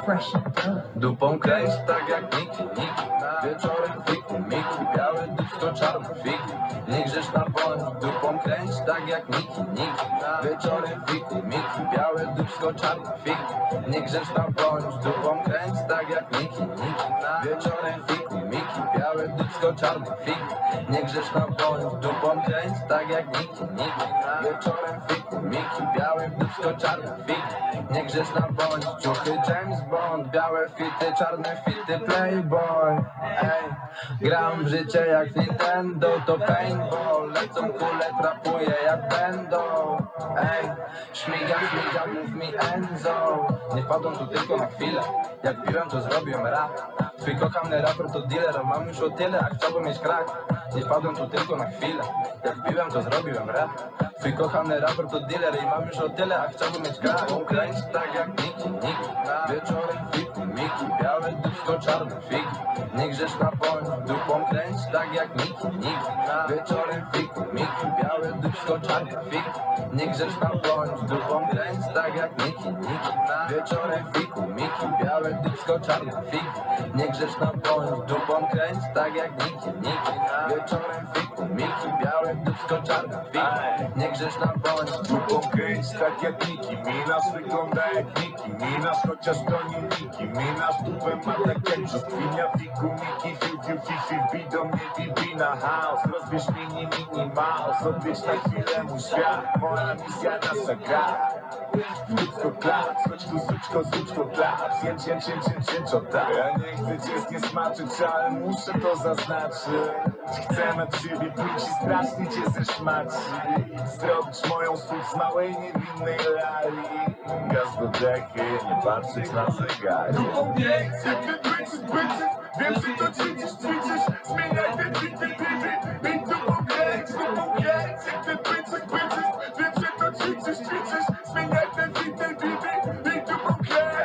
fresh and dope. Dupą kręć tak jak Niki, wieczorem fiki, Miki, białe dupsko, czarne fiki. Nie grzesz na bądź, dupą kręć tak jak Niki, wieczorem fiki, Miki, białe dupsko, czarne fiki. Nie grzesz na bądź, dupą kręć tak jak Niki, wieczorem fiki, Miki, białe dupsko, czarne fiki. Nie grzesz na bądź, dupą kręć tak jak Niki, wieczorem fiki, Miki, białe dupsko, czarne fiki. Nie grzesz na bądź, ciuchy James Bond, białe fity, czarne fity, playboy. Ej, gram w życie jak Nintendo, to paintball. Lecą kule, trapuję jak będą. Ej, śmigam, mów mi Enzo. Nie wpadłem tu tylko na chwilę, jak piłem to zrobiłem rap. Twój kochany raper to dealer, mam już o tyle, a chciałbym mieć krak. Nie wpadłem tu tylko na chwilę, jak piłem to zrobiłem rap. Twój kochany raper to dealer i mam już o tyle, a chciałbym mieć krak. Kręć tak jak Niki, wieczorem fiki, Miki, białe dupsko, czarne fiki. Nie grzesz na bądź, dupą kręć tak jak Niki, wieczorem fiki, Miki, białe dupsko, czarne fiki. Nie grzesz na bądź, dupą kręć tak jak Niki, wieczorem fiki, Miki, białe dupsko, czarne fiki. Nie grzesz na bądź, dupą kręć tak jak Niki, wieczorem fiki, Miki, białe dupsko, czarne fiki. Nie grzesz na bądź, Dupą kręć tak jak Niki, Minasz wygląda jak Niki Minasz, chociaż to nie Niki Minasz dupę ma tak jak brzoskwinia Fiku, Miki, fiu, wbij do mnie Bibi na house. Rozbierz mini mouse, odwiedź na chwilę mój świat. Moja misja, nasza gra. Wrócko klaps, chodź tu suczko klaps. Cięcio tak. Ja nie chcę cię zniesmaczyć, ale muszę to zaznaczyć. Chcę na ciebie pić i strasznie cię zeszmacić. Zrobić moją sól z małej niewinnej lali. Gaz do dechy, nie patrzeć na zegar. Dupą pięć, jak ty bitches. Wiem, że to ćwiczysz. Zmieniaj te bity, Big dupą pięć, jak ty bitches. Wiem, że to ćwiczysz. Zmieniaj te bity, Big dupą pięć.